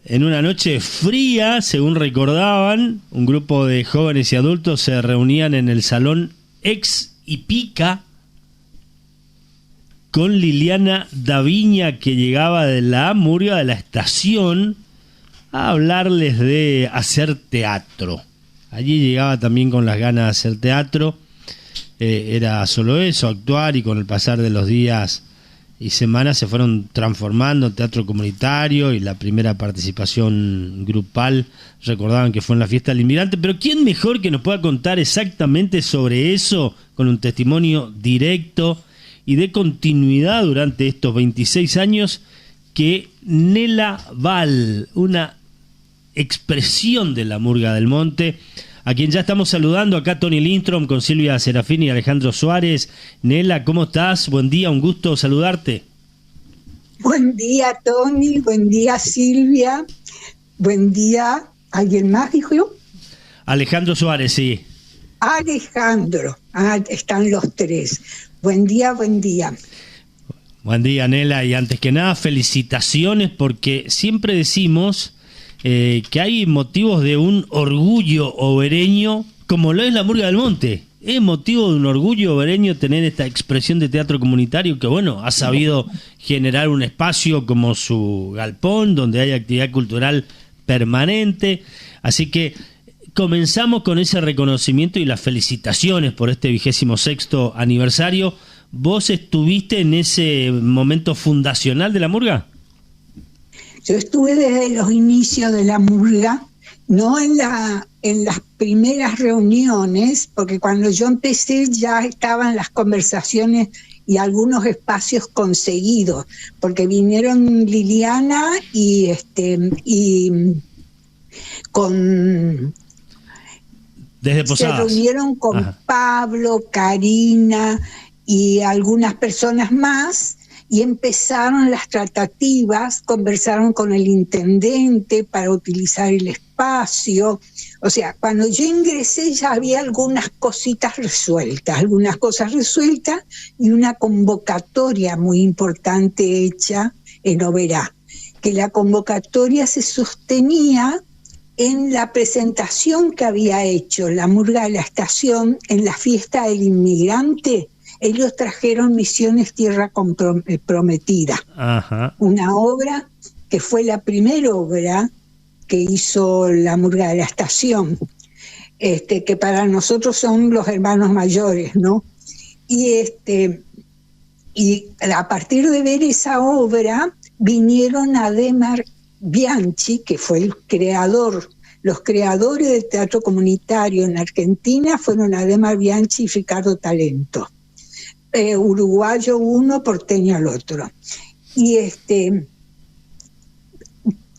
En una noche fría, según recordaban, un grupo de jóvenes y adultos se reunían en el salón Ex Ipica con Liliana Daviña, que llegaba de la murga de la estación, a hablarles de hacer teatro. Allí llegaba también con las ganas de hacer teatro. Era solo eso, actuar, y con el pasar de los días y semanas se fueron transformando en teatro comunitario, y la primera participación grupal recordaban que fue en la fiesta del inmigrante. Pero ¿quién mejor que nos pueda contar exactamente sobre eso, con un testimonio directo y de continuidad durante estos 26 años, que Nela Val, una expresión de la murga del monte, a quien ya estamos saludando acá? Tony Lindstrom con Silvia Serafín y Alejandro Suárez. Nela, ¿cómo estás? Buen día, un gusto saludarte. Buen día, Tony. Buen día, Silvia. Buen día. ¿Alguien más dijo yo? Alejandro Suárez, sí. Alejandro. Están los tres. Buen día, buen día. Buen día, Nela. Y antes que nada, felicitaciones, porque siempre decimos que hay motivos de un orgullo obereño, como lo es la murga del monte. Es motivo de un orgullo obereño tener esta expresión de teatro comunitario que, bueno, ha sabido generar un espacio como su galpón, donde hay actividad cultural permanente. Así que comenzamos con ese reconocimiento y las felicitaciones por este 26º aniversario. ¿Vos estuviste en ese momento fundacional de la murga? Yo estuve desde los inicios de la murga, no en las primeras reuniones, porque cuando yo empecé ya estaban las conversaciones y algunos espacios conseguidos, porque vinieron Liliana y con desde Posadas. Se reunieron con Pablo, Karina y algunas personas más, y empezaron las tratativas, conversaron con el intendente para utilizar el espacio. O sea, cuando yo ingresé ya había algunas cosas resueltas y una convocatoria muy importante hecha en Oberá, que la convocatoria se sostenía en la presentación que había hecho la murga de la estación en la fiesta del inmigrante. Ellos trajeron Misiones Tierra Prometida, una obra que fue la primera obra que hizo la murga de la estación, que para nosotros son los hermanos mayores, ¿no? Y a partir de ver esa obra vinieron Ademar Bianchi, que fue el creador. Los creadores del teatro comunitario en Argentina fueron Ademar Bianchi y Ricardo Talento. Uruguayo uno, porteño el otro. Y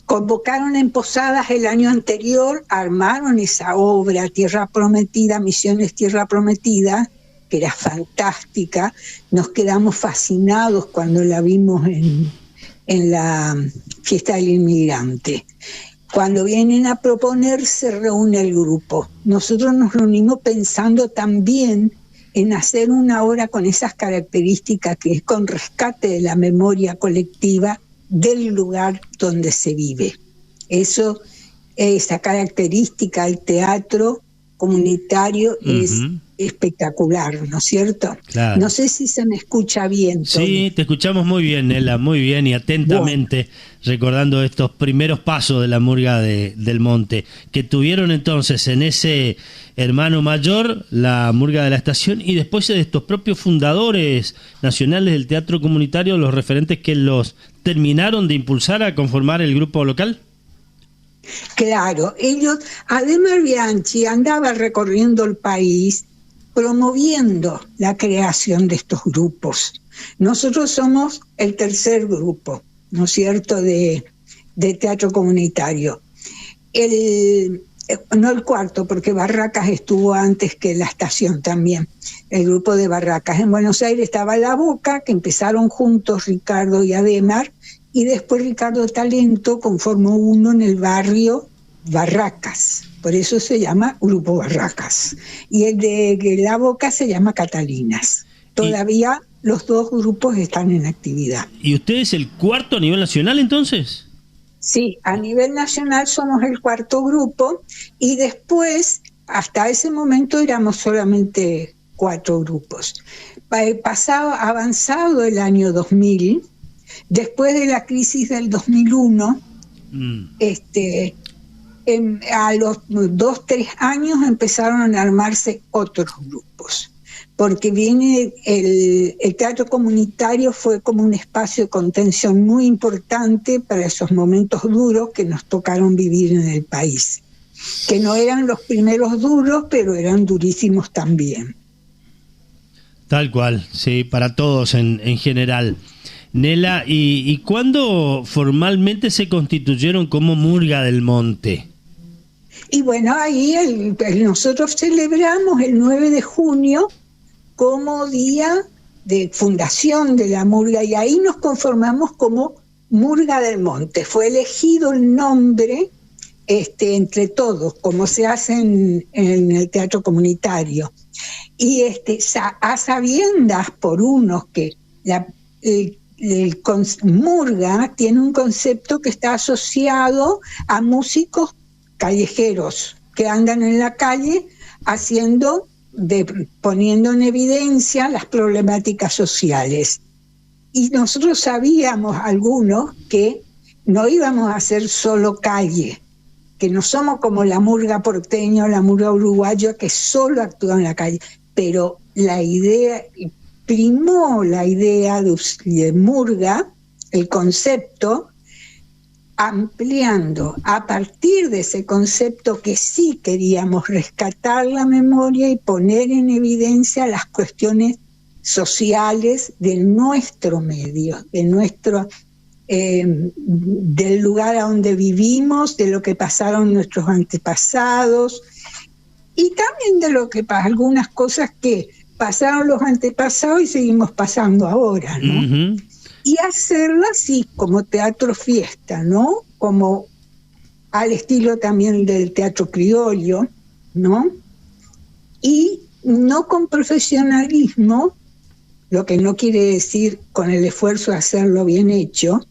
convocaron en Posadas el año anterior, armaron esa obra, Tierra Prometida, Misiones Tierra Prometida, que era fantástica. Nos quedamos fascinados cuando la vimos en la fiesta del inmigrante. Cuando vienen a proponer, se reúne el grupo. Nosotros nos reunimos pensando también en hacer una obra con esas características, que es con rescate de la memoria colectiva del lugar donde se vive. Esa característica del teatro comunitario es espectacular, ¿no es cierto? Claro. No sé si se me escucha bien, Tony. Sí, te escuchamos muy bien, Nela, muy bien y atentamente, recordando estos primeros pasos de la murga del monte, que tuvieron entonces en ese hermano mayor la murga de la estación, y después de estos propios fundadores nacionales del teatro comunitario, los referentes que los terminaron de impulsar a conformar el grupo local. Claro, Ademar Bianchi andaba recorriendo el país promoviendo la creación de estos grupos. Nosotros somos el tercer grupo, ¿no es cierto?, de teatro comunitario. No el cuarto, porque Barracas estuvo antes que la estación también, el grupo de Barracas. En Buenos Aires estaba La Boca, que empezaron juntos Ricardo y Ademar, y después Ricardo Talento conformó uno en el barrio Barracas, por eso se llama Grupo Barracas. Y el de La Boca se llama Catalinas. Todavía los dos grupos están en actividad. ¿Y usted es el cuarto a nivel nacional entonces? Sí, a nivel nacional somos el cuarto grupo y después, hasta ese momento éramos solamente 4 grupos. Avanzado el año 2000, después de la crisis del 2001, a los 2-3 años empezaron a armarse otros grupos, porque el teatro comunitario fue como un espacio de contención muy importante para esos momentos duros que nos tocaron vivir en el país, que no eran los primeros duros, pero eran durísimos también. Tal cual, sí, para todos en general. Nela, ¿y cuándo formalmente se constituyeron como Murga del Monte? Y bueno, ahí nosotros celebramos el 9 de junio como día de fundación de la Murga, y ahí nos conformamos como Murga del Monte. Fue elegido el nombre entre todos, como se hace en el teatro comunitario. Y a sabiendas por unos que Murga tiene un concepto que está asociado a músicos callejeros que andan en la calle poniendo en evidencia las problemáticas sociales. Y nosotros sabíamos algunos que no íbamos a hacer solo calle, que no somos como la Murga porteña o la Murga uruguaya que solo actúa en la calle, pero primó la idea de Murga, el concepto, ampliando a partir de ese concepto que sí queríamos rescatar la memoria y poner en evidencia las cuestiones sociales de nuestro medio, del lugar a donde vivimos, de lo que pasaron nuestros antepasados y también de lo que algunas cosas que pasaron los antepasados y seguimos pasando ahora, ¿no? Uh-huh. Y hacerlo así, como teatro fiesta, ¿no? Como al estilo también del teatro criollo, ¿no? Y no con profesionalismo, lo que no quiere decir con el esfuerzo de hacerlo bien hecho,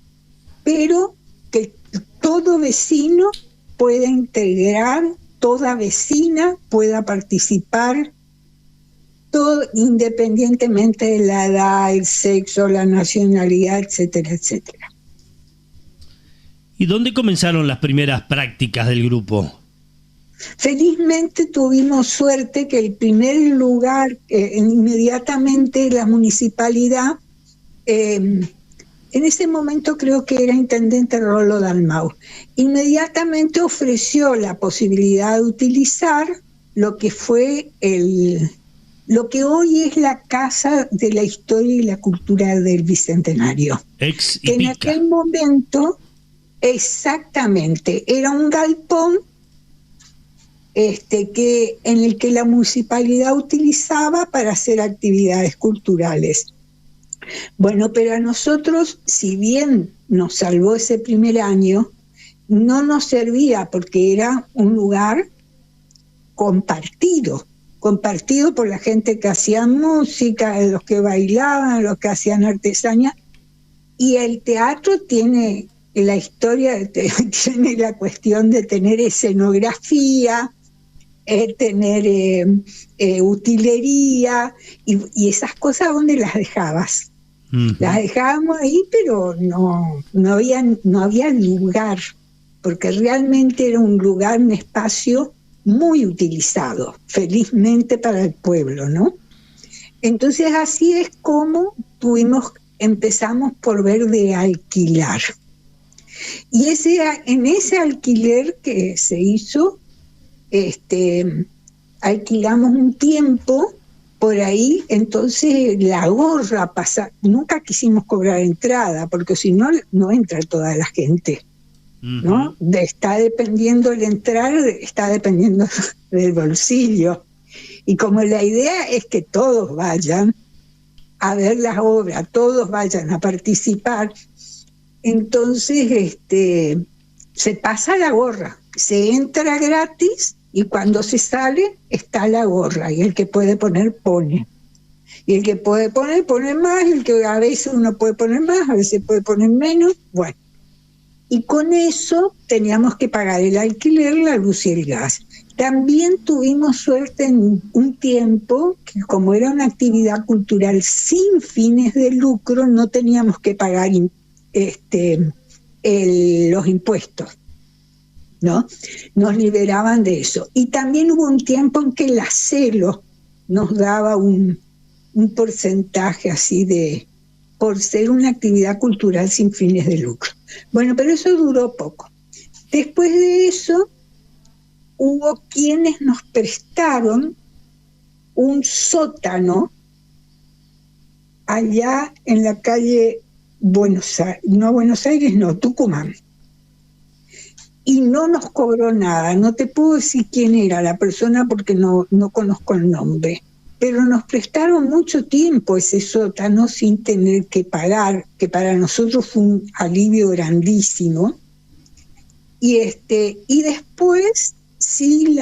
pero que todo vecino pueda integrar, toda vecina pueda participar, todo independientemente de la edad, el sexo, la nacionalidad, etcétera, etcétera. ¿Y dónde comenzaron las primeras prácticas del grupo? Felizmente tuvimos suerte que el primer lugar, inmediatamente la municipalidad, en ese momento creo que era intendente Rolo Dalmau, inmediatamente ofreció la posibilidad de utilizar lo que fue lo que hoy es la Casa de la Historia y la Cultura del Bicentenario. Ex que en aquel momento, exactamente, era un galpón en el que la municipalidad utilizaba para hacer actividades culturales. Bueno, pero a nosotros, si bien nos salvó ese primer año, no nos servía porque era un lugar compartido por la gente que hacía música, los que bailaban, los que hacían artesanía, y el teatro tiene la historia, tiene la cuestión de tener escenografía, tener utilería, y esas cosas, ¿dónde las dejabas? Uh-huh. Las dejábamos ahí, pero no había lugar, porque realmente era un lugar, un espacio muy utilizado, felizmente para el pueblo, ¿no? Entonces así es como empezamos por ver de alquilar. Y en ese alquiler que se hizo, alquilamos un tiempo por ahí, entonces la gorra nunca quisimos cobrar entrada, porque si no, no entra toda la gente. ¿No? Está dependiendo el entrar, está dependiendo del bolsillo. Y como la idea es que todos vayan a ver las obras, todos vayan a participar, entonces se pasa la gorra, se entra gratis y cuando se sale está la gorra y el que puede poner, pone. Y el que puede poner, pone más, y el que a veces uno puede poner más, a veces puede poner menos, bueno. y con eso teníamos que pagar el alquiler, la luz y el gas. También tuvimos suerte en un tiempo que, como era una actividad cultural sin fines de lucro, no teníamos que pagar los impuestos, ¿no? Nos liberaban de eso. Y también hubo un tiempo en que la CELO nos daba un porcentaje así por ser una actividad cultural sin fines de lucro. Bueno, pero eso duró poco. Después de eso, hubo quienes nos prestaron un sótano allá en la calle Buenos Aires, Tucumán. Y no nos cobró nada. No te puedo decir quién era la persona porque no conozco el nombre. Pero nos prestaron mucho tiempo ese sótano sin tener que pagar, que para nosotros fue un alivio grandísimo. Y después sí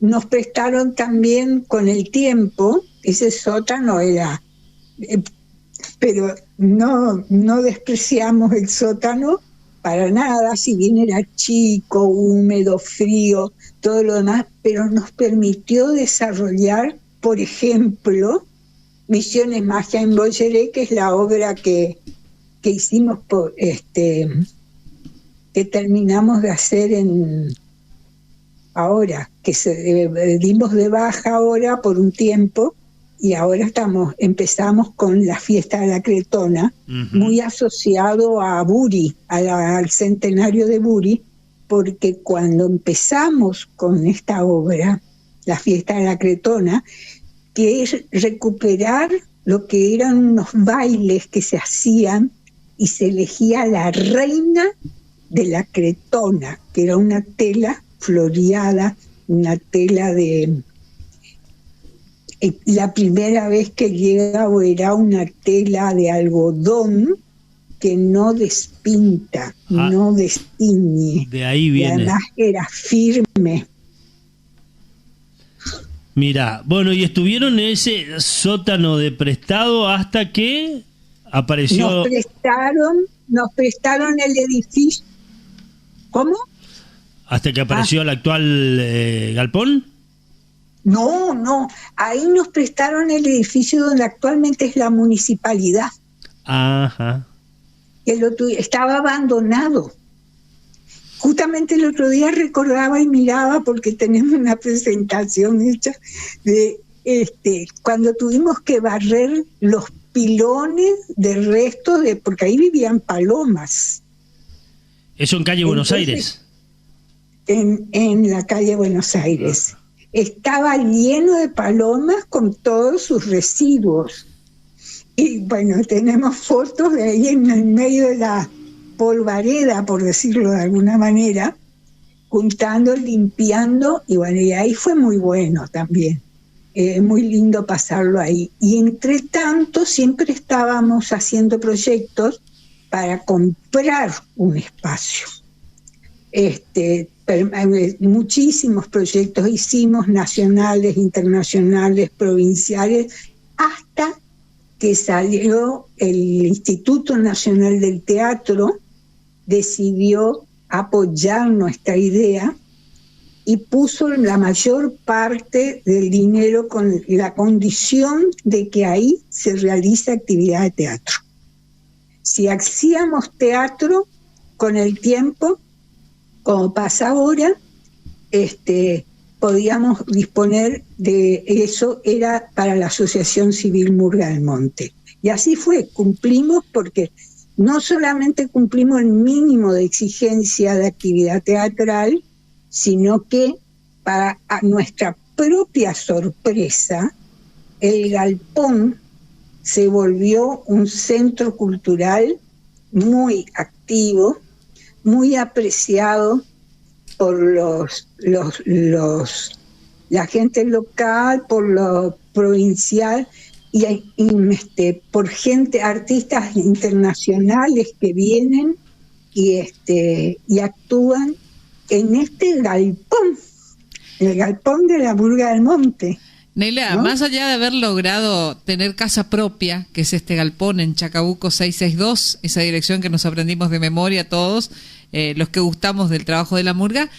nos prestaron también con el tiempo, ese sótano era, pero no despreciamos el sótano para nada, si bien era chico, húmedo, frío, todo lo demás, pero nos permitió desarrollar, por ejemplo, Misiones Magia en Bolleré, que es la obra que hicimos que terminamos de hacer ahora, que dimos de baja ahora por un tiempo, y ahora empezamos con la fiesta de la Cretona, muy asociado a Buri, al centenario de Buri, porque cuando empezamos con esta obra, la fiesta de la Cretona, que es recuperar lo que eran unos bailes que se hacían y se elegía la reina de la Cretona, que era una tela floreada, una tela de... La primera vez que llega era una tela de algodón que no despinta, no destiñe. De ahí viene. Y además era firme. Mira, bueno, y estuvieron en ese sótano de prestado hasta que apareció... Nos prestaron el edificio. ¿Cómo? ¿Hasta que apareció el actual galpón? No, ahí nos prestaron el edificio donde actualmente es la municipalidad. Ajá. Que estaba abandonado. Justamente el otro día recordaba y miraba, porque tenemos una presentación hecha de cuando tuvimos que barrer los pilones de restos porque ahí vivían palomas. ¿Eso en calle Buenos Aires? En la calle Buenos Aires. Estaba lleno de palomas con todos sus residuos. Y bueno, tenemos fotos de ahí en el medio de la polvareda, por decirlo de alguna manera, juntando, limpiando, y bueno, y ahí fue muy bueno también. Muy lindo pasarlo ahí. Y entre tanto siempre estábamos haciendo proyectos para comprar un espacio. Muchísimos proyectos hicimos, nacionales, internacionales, provinciales, hasta que salió el Instituto Nacional del Teatro, decidió apoyar nuestra idea y puso la mayor parte del dinero con la condición de que ahí se realice actividad de teatro. Si hacíamos teatro con el tiempo, como pasa ahora, podíamos disponer de eso, era para la Asociación Civil Murga del Monte. Y así fue, cumplimos, porque no solamente cumplimos el mínimo de exigencia de actividad teatral, sino que para nuestra propia sorpresa, el galpón se volvió un centro cultural muy activo, muy apreciado por la gente local, por lo provincial y por artistas internacionales que vienen y actúan en este galpón, el galpón de la Murga del Monte. Nela, ¿no? más allá de haber logrado tener casa propia, que es este galpón en Chacabuco 662, esa dirección que nos aprendimos de memoria todos, los que gustamos del trabajo de la murga,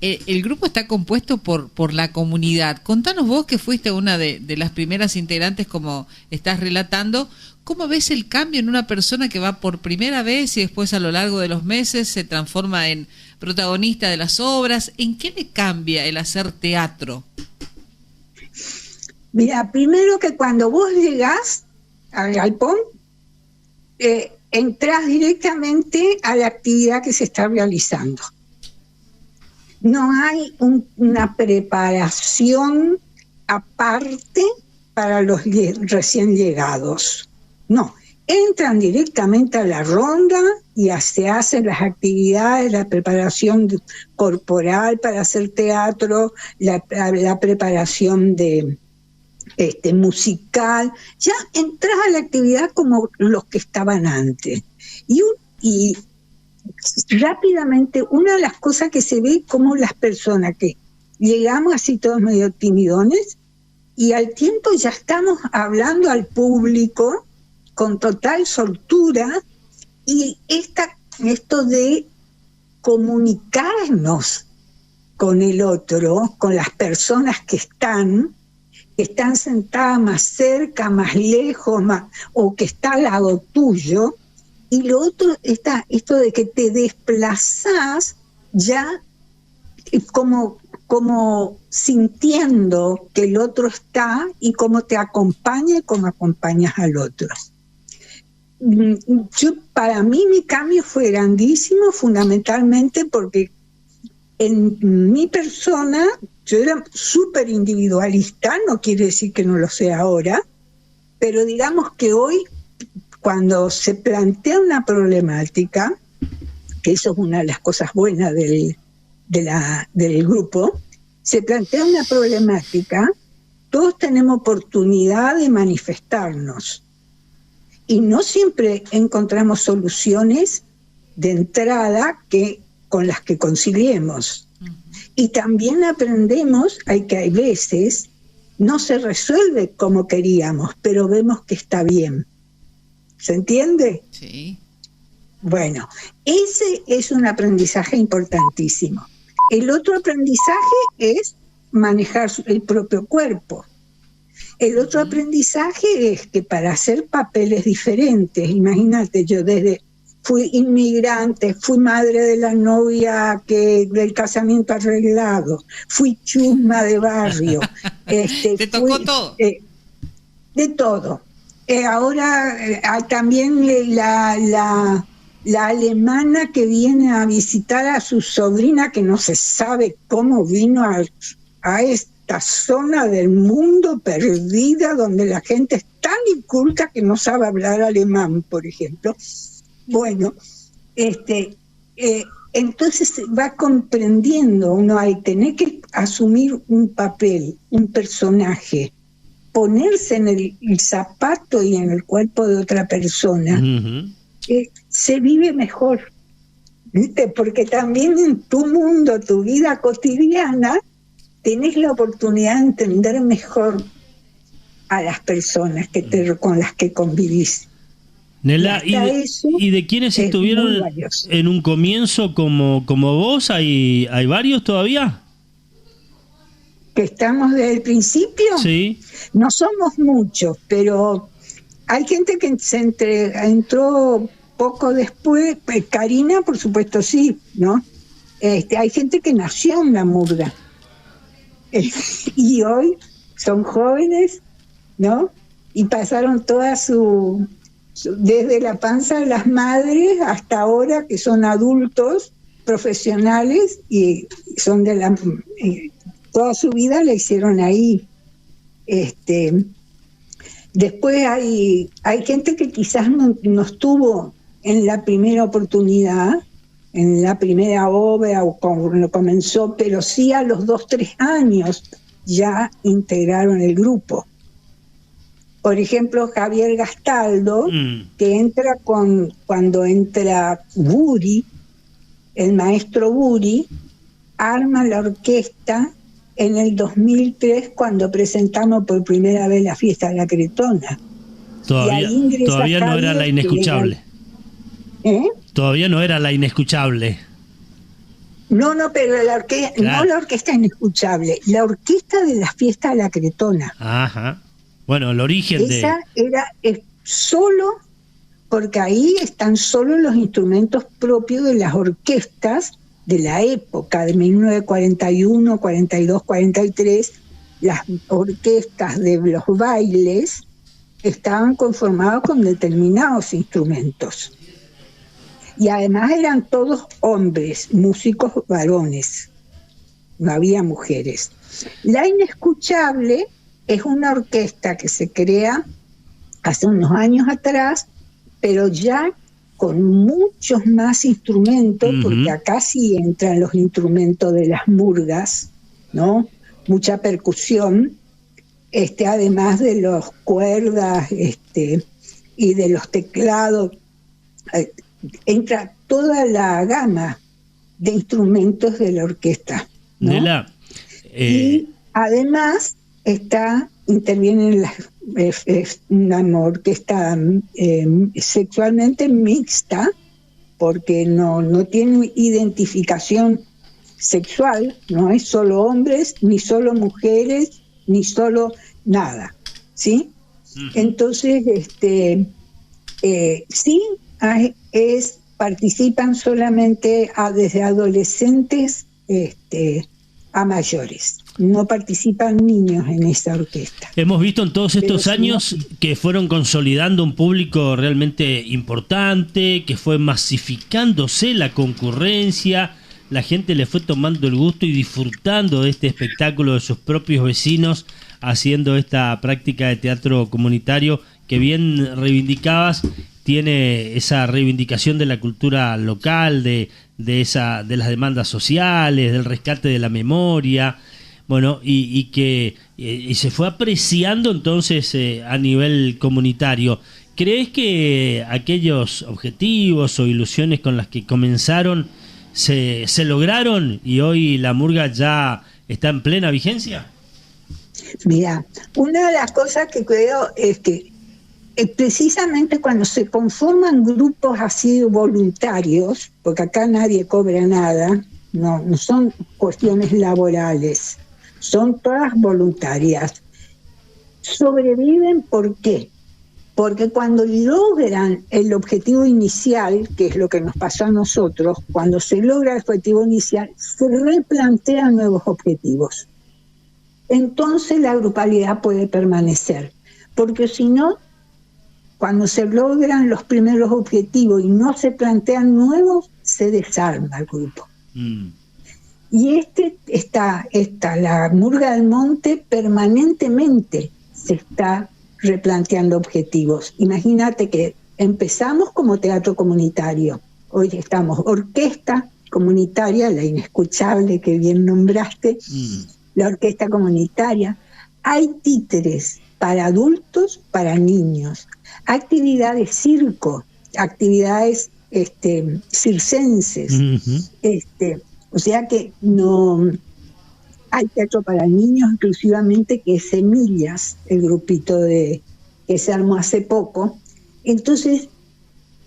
el grupo está compuesto por la comunidad. Contanos vos, que fuiste una de las primeras integrantes, como estás relatando, ¿cómo ves el cambio en una persona que va por primera vez y después a lo largo de los meses se transforma en protagonista de las obras? ¿En qué le cambia el hacer teatro? Mira, primero que cuando vos llegás al galpón, entrás directamente a la actividad que se está realizando. No hay una preparación aparte para los recién llegados. No, entran directamente a la ronda y se hacen las actividades, la preparación corporal para hacer teatro, la preparación de musical. Ya entras a la actividad como los que estaban antes. Y rápidamente, una de las cosas que se ve, como las personas que llegamos así todos medio timidones, y al tiempo ya estamos hablando al público con total soltura, y esto de comunicarnos con el otro, con las personas que están sentadas más cerca, más lejos, o que está al lado tuyo. Y lo otro está esto de que te desplazás ya como sintiendo que el otro está, y cómo te acompaña y cómo acompañas al otro. Para mí mi cambio fue grandísimo, fundamentalmente porque en mi persona yo era súper individualista, no quiere decir que no lo sea ahora, pero digamos que hoy, cuando se plantea una problemática, que eso es una de las cosas buenas del grupo, se plantea una problemática, todos tenemos oportunidad de manifestarnos. Y no siempre encontramos soluciones de entrada con las que conciliemos. Y también aprendemos que hay veces no se resuelve como queríamos, pero vemos que está bien. ¿Se entiende? Sí. Bueno, ese es un aprendizaje importantísimo. El otro aprendizaje es manejar el propio cuerpo. El otro aprendizaje es que para hacer papeles diferentes, imagínate, yo fui inmigrante, fui madre de la novia del casamiento arreglado, fui chusma de barrio. ¿Te tocó todo? De todo. Ahora también la alemana que viene a visitar a su sobrina, que no se sabe cómo vino a esta zona del mundo perdida, donde la gente es tan inculta que no sabe hablar alemán, por ejemplo. Bueno, entonces va comprendiendo uno, hay tener que asumir un papel, un personaje, ponerse en el zapato y en el cuerpo de otra persona, se vive mejor, ¿viste? Porque también en tu mundo, tu vida cotidiana, tenés la oportunidad de entender mejor a las personas con las que convivís. Nela, ¿y de quienes estuvieron en un comienzo como vos? ¿Hay varios todavía? ¿Que estamos desde el principio? Sí. No somos muchos, pero hay gente que entró poco después. Karina, por supuesto, sí, ¿no? Hay gente que nació en la murga. Y hoy son jóvenes, ¿no? Y pasaron toda desde la panza de las madres hasta ahora, que son adultos profesionales y son toda su vida la hicieron ahí. Después hay gente que quizás no estuvo en la primera oportunidad, en la primera obra o cuando comenzó, pero sí a los 2-3 años ya integraron el grupo. Por ejemplo, Javier Gastaldo, que entra cuando entra Buri, el maestro Buri, arma la orquesta en el 2003 cuando presentamos por primera vez la fiesta de la Cretona. Todavía no era La Inescuchable. Todavía no era La Inescuchable. No, pero claro. No la orquesta Inescuchable, la orquesta de la fiesta de la Cretona. Ajá. Bueno, el origen esa es solo, porque ahí están solo los instrumentos propios de las orquestas de la época, de 1941, 42, 43, las orquestas de los bailes estaban conformadas con determinados instrumentos. Y además eran todos hombres, músicos varones, no había mujeres. La Inescuchable es una orquesta que se crea hace unos años atrás, pero ya con muchos más instrumentos, porque acá sí entran los instrumentos de las murgas, ¿no? Mucha percusión, además de las cuerdas y de los teclados, entra toda la gama de instrumentos de la orquesta, ¿no? Y además interviene una orquesta sexualmente mixta, porque no tiene identificación sexual, no es solo hombres, ni solo mujeres, ni solo nada, ¿sí? Entonces, sí, participan solamente desde adolescentes a mayores. No participan niños en esa orquesta. Hemos visto en todos estos años que fueron consolidando un público realmente importante, que fue masificándose la concurrencia, la gente le fue tomando el gusto y disfrutando de este espectáculo de sus propios vecinos, haciendo esta práctica de teatro comunitario que bien reivindicabas. Tiene esa reivindicación de la cultura local, de las demandas sociales, del rescate de la memoria, bueno, y se fue apreciando entonces a nivel comunitario. ¿Crees que aquellos objetivos o ilusiones con las que comenzaron se lograron y hoy la murga ya está en plena vigencia? Mira, una de las cosas que creo es que precisamente cuando se conforman grupos así voluntarios, porque acá nadie cobra nada, no son cuestiones laborales, son todas voluntarias, sobreviven. ¿Por qué? Porque cuando logran el objetivo inicial, que es lo que nos pasó a nosotros, cuando se logra el objetivo inicial, se replantean nuevos objetivos. Entonces la grupalidad puede permanecer, porque si no, cuando se logran los primeros objetivos y no se plantean nuevos, se desarma el grupo. Y la Murga del Monte permanentemente se está replanteando objetivos. Imagínate que empezamos como teatro comunitario, hoy estamos orquesta comunitaria, La Inescuchable que bien nombraste, la orquesta comunitaria, hay títeres para adultos, para niños, actividades circo, actividades circenses, o sea que no hay teatro para niños exclusivamente, que es Semillas, el grupito que se armó hace poco. Entonces,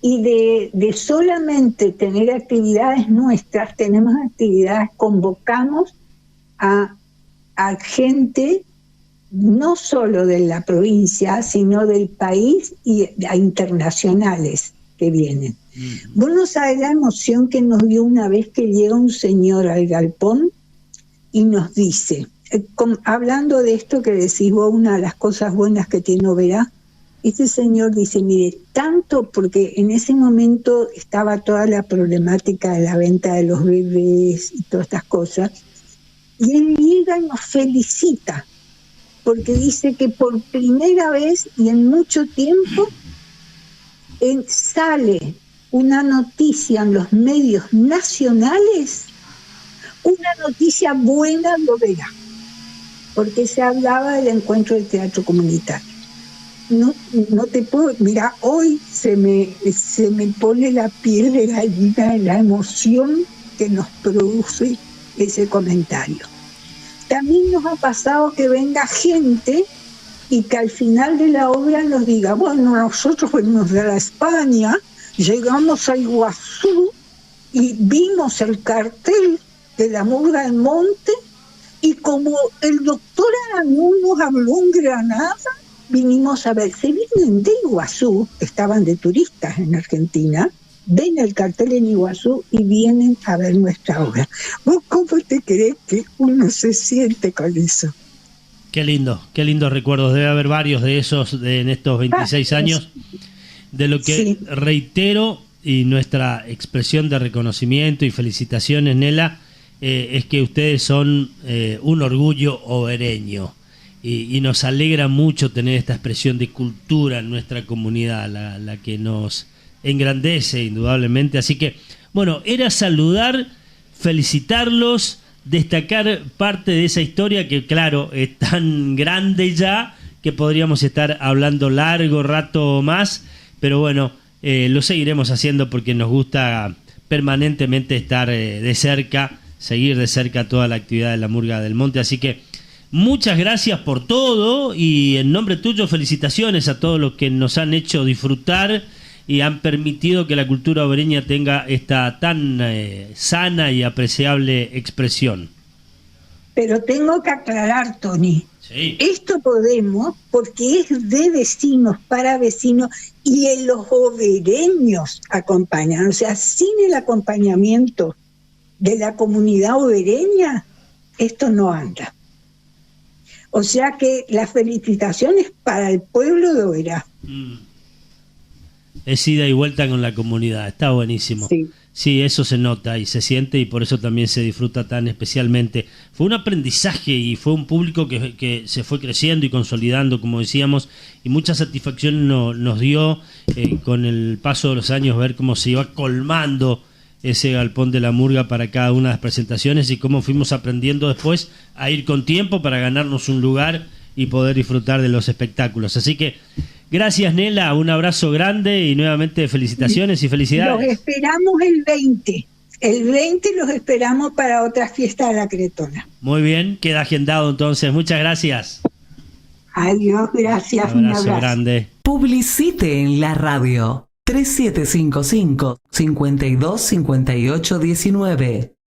y de solamente tener actividades nuestras, tenemos actividades, convocamos a gente no solo de la provincia, sino del país y a internacionales que vienen. Vos no sabés la emoción que nos dio una vez que llega un señor al galpón y nos dice, hablando de esto que decís vos, una de las cosas buenas que tiene Oberá, este señor dice, mire, tanto porque en ese momento estaba toda la problemática de la venta de los bebés y todas estas cosas, y él llega y nos felicita, porque dice que por primera vez y en mucho tiempo sale una noticia en los medios nacionales, una noticia buena de Oberá, porque se hablaba del encuentro del teatro comunitario. No te puedo, mira, hoy se me pone la piel de gallina de la emoción que nos produce ese comentario. También nos ha pasado que venga gente y que al final de la obra nos diga, bueno, nosotros venimos de la España, llegamos a Iguazú y vimos el cartel de la Murga del Monte, y como el doctor Aranú nos habló en Granada, vinimos a ver. Se vienen de Iguazú, estaban de turistas en Argentina, ven el cartel en Iguazú y vienen a ver nuestra obra. ¿Vos cómo te crees que uno se siente con eso? Qué lindos recuerdos. Debe haber varios de esos en estos 26 años. De lo que sí, reitero, y nuestra expresión de reconocimiento y felicitaciones, Nela, es que ustedes son un orgullo obereño. Y nos alegra mucho tener esta expresión de cultura en nuestra comunidad, la que nos engrandece indudablemente. Así que, bueno, era saludar, felicitarlos, destacar parte de esa historia que, claro, es tan grande ya que podríamos estar hablando largo rato más, pero bueno, lo seguiremos haciendo porque nos gusta permanentemente estar de cerca, seguir de cerca toda la actividad de la Murga del Monte. Así que muchas gracias por todo, y en nombre tuyo felicitaciones a todos los que nos han hecho disfrutar y han permitido que la cultura obereña tenga esta tan sana y apreciable expresión. Pero tengo que aclarar, Tony, sí, esto podemos porque es de vecinos para vecinos y los obereños acompañan, o sea, sin el acompañamiento de la comunidad obereña, esto no anda. O sea que la felicitación es para el pueblo de Oberá. Es ida y vuelta con la comunidad, está buenísimo. Sí. Sí, eso se nota y se siente, y por eso también se disfruta tan especialmente. Fue un aprendizaje y fue un público que se fue creciendo y consolidando, como decíamos, y mucha satisfacción nos dio con el paso de los años ver cómo se iba colmando ese galpón de la Murga para cada una de las presentaciones, y cómo fuimos aprendiendo después a ir con tiempo para ganarnos un lugar y poder disfrutar de los espectáculos. Así que gracias, Nela, un abrazo grande y nuevamente felicitaciones y felicidades. Los esperamos el 20. El 20 los esperamos para otra fiesta de la Cretona. Muy bien, queda agendado entonces. Muchas gracias. Adiós, gracias. Un abrazo grande. Publicite en la radio. 3755 525819